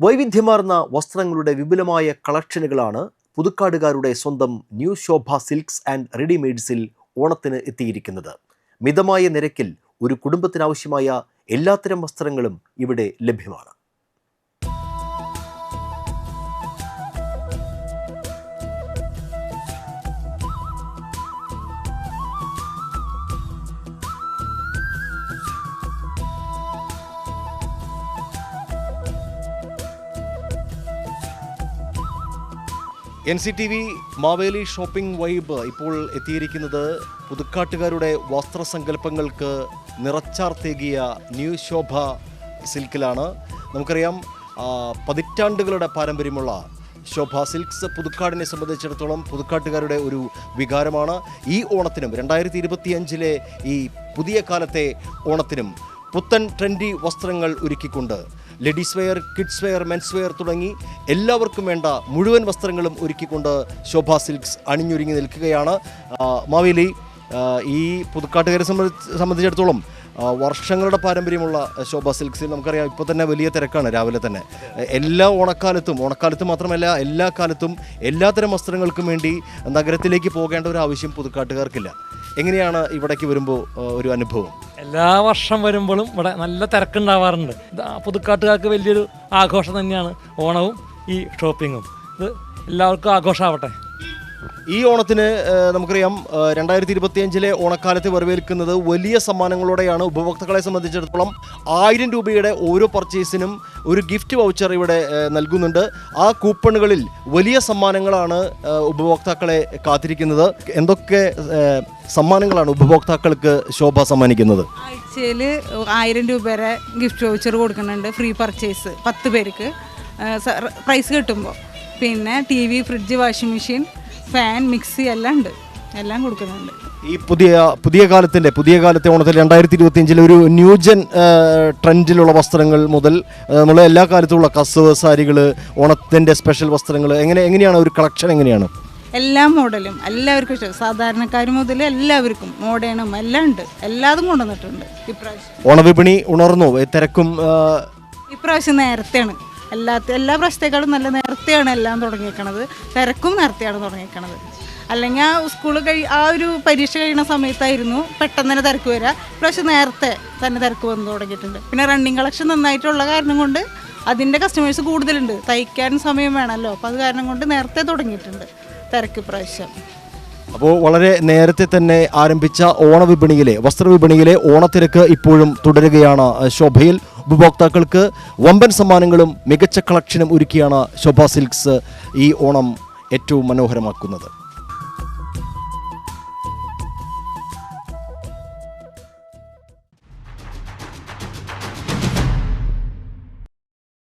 വൈവിധ്യമാർന്ന വസ്ത്രങ്ങളുടെ വിപുലമായ കളക്ഷനുകളാണ് പുതുക്കാടുകാരുടെ സ്വന്തം ന്യൂ ശോഭ സിൽക്സ് ആൻഡ് റെഡിമെയ്ഡ്സിൽ ഓണത്തിന് എത്തിയിരിക്കുന്നത്. മിതമായ നിരക്കിൽ ഒരു കുടുംബത്തിനാവശ്യമായ എല്ലാത്തരം വസ്ത്രങ്ങളും ഇവിടെ ലഭ്യമാണ്. NCTV മാവേലി ഷോപ്പിംഗ് വൈബ് ഇപ്പോൾ എത്തിയിരിക്കുന്നത് പുതുക്കാട്ടുകാരുടെ വസ്ത്രസങ്കല്പങ്ങൾക്ക് നിറച്ചാർത്തേകിയ ന്യൂ ശോഭ സിൽക്കിലാണ്. നമുക്കറിയാം, പതിറ്റാണ്ടുകളുടെ പാരമ്പര്യമുള്ള ശോഭ സിൽക്സ് പുതുക്കാടിനെ സംബന്ധിച്ചിടത്തോളം പുതുക്കാട്ടുകാരുടെ ഒരു വികാരമാണ്. ഈ ഓണത്തിനും 2025 ഈ പുതിയ കാലത്തെ ഓണത്തിനും പുത്തൻ ട്രെൻഡി വസ്ത്രങ്ങൾ ഒരുക്കിക്കൊണ്ട് ladies wear, kids wear, men's wear തുടങ്ങി എല്ലാവർക്കും വേണ്ട മുഴുവൻ വസ്ത്രങ്ങളും ഒരുക്കിക്കൊണ്ട് ശോഭ സിൽക്സ് അണിഞ്ഞൊരുങ്ങി നിൽക്കുകയാണ്. മാവേലി, ഈ പുതുക്കാട്ടുകാരെ സംബന്ധിച്ചിടത്തോളം വർഷങ്ങളുടെ പാരമ്പര്യമുള്ള ശോഭ സിൽക്സിൽ നമുക്കറിയാം ഇപ്പോൾ തന്നെ വലിയ തിരക്കാണ്. രാവിലെ തന്നെ എല്ലാ ഓണക്കാലത്ത് മാത്രമല്ല എല്ലാ കാലത്തും എല്ലാത്തരം വസ്ത്രങ്ങൾക്കും വേണ്ടി നഗരത്തിലേക്ക് പോകേണ്ട ഒരു ആവശ്യം പുതുക്കാട്ടുകാർക്കില്ല. എങ്ങനെയാണ് ഇവിടേക്ക് വരുമ്പോൾ ഒരു അനുഭവം? എല്ലാ വർഷം വരുമ്പോഴും ഇവിടെ നല്ല തിരക്കുണ്ടാവാറുണ്ട്. പുതുക്കാട്ടുകാർക്ക് വലിയൊരു ആഘോഷം തന്നെയാണ് ഓണവും ഈ ഷോപ്പിങ്ങും. ഇത് എല്ലാവർക്കും ആഘോഷമാവട്ടെ. ഈ ഓണത്തിന് നമുക്കറിയാം 2025 ഓണക്കാലത്ത് വരവേൽക്കുന്നത് വലിയ സമ്മാനങ്ങളോടെയാണ്. ഉപഭോക്താക്കളെ സംബന്ധിച്ചിടത്തോളം 1000 രൂപയുടെ ഓരോ പർച്ചേസിനും ഒരു ഗിഫ്റ്റ് വൗച്ചർ ഇവിടെ നൽകുന്നുണ്ട്. ആ കൂപ്പണുകളിൽ വലിയ സമ്മാനങ്ങളാണ് ഉപഭോക്താക്കളെ കാത്തിരിക്കുന്നത്. എന്തൊക്കെ സമ്മാനങ്ങളാണ് ഉപഭോക്താക്കൾക്ക് ശോഭ സമ്മാനിക്കുന്നത്? ആഴ്ചയിൽ 1000 രൂപ വരെ ഗിഫ്റ്റ് വൗച്ചർ കൊടുക്കുന്നുണ്ട്. ഫ്രീ പർച്ചേസ് 10 പേർക്ക് പ്രൈസ് കിട്ടുമ്പോൾ. പിന്നെ TV, fridge, washing machine, fan, mixie എല്ലാം ഉണ്ട്, എല്ലാം കൊടുക്കുന്നുണ്ട്. ഈ പുതിയ കാലത്തെ ഓണത്തിൽ 2025 ഒരു ന്യൂജൻ ട്രെൻഡിലുള്ള വസ്ത്രങ്ങൾ മുതൽ നമ്മൾ എല്ലാ കാലത്തുമുള്ള കസവ് സാരികൾ, ഓണത്തിൻ്റെ സ്പെഷ്യൽ വസ്ത്രങ്ങൾ, എങ്ങനെയാണ് ഒരു കളക്ഷൻ? എങ്ങനെയാണ്? എല്ലാ മോഡലും എല്ലാവർക്കും ഇഷ്ടം. സാധാരണക്കാർ മുതൽ എല്ലാവർക്കും മോഡേണും എല്ലാം ഉണ്ട്, എല്ലാതും കൊണ്ടുവന്നിട്ടുണ്ട്. ഇപ്രാവശ്യം ഓണവിപണി ഉണർന്നു. തിരക്കും ഇപ്രാവശ്യം നേരത്തെയാണ്. എല്ലാ പ്രാവശ്യത്തേക്കാളും നല്ല നേരത്തെയാണ് എല്ലാം തുടങ്ങിയേക്കണത്. തിരക്കും നേരത്തെയാണ് തുടങ്ങിയേക്കണത്. അല്ലെങ്കിൽ ആ ഒരു പരീക്ഷ കഴിയുന്ന സമയത്തായിരുന്നു പെട്ടെന്ന് തന്നെ തിരക്ക് വരിക. ഇപ്രാവശ്യം നേരത്തെ തന്നെ തിരക്ക് വന്നു തുടങ്ങിയിട്ടുണ്ട്. പിന്നെ റണ്ണിങ് കളക്ഷൻ നന്നായിട്ടുള്ള കാരണം കൊണ്ട് അതിൻ്റെ കസ്റ്റമേഴ്സ് കൂടുതലുണ്ട്. തയ്ക്കാൻ സമയം വേണമല്ലോ, അപ്പോൾ അത് കാരണം കൊണ്ട് നേരത്തെ തുടങ്ങിയിട്ടുണ്ട് തിരക്ക് പ്രാവശ്യം. അപ്പോൾ വളരെ നേരത്തെ തന്നെ ആരംഭിച്ച വസ്ത്രവിപണിയിലെ ഓണത്തിരക്ക് ഇപ്പോഴും തുടരുകയാണ്. ശോഭയിൽ ഉപഭോക്താക്കൾക്ക് വമ്പൻ സമ്മാനങ്ങളും മികച്ച കളക്ഷനും ഒരുക്കിയാണ് ശോഭ സിൽക്സ് ഈ ഓണം ഏറ്റവും മനോഹരമാക്കുന്നത്.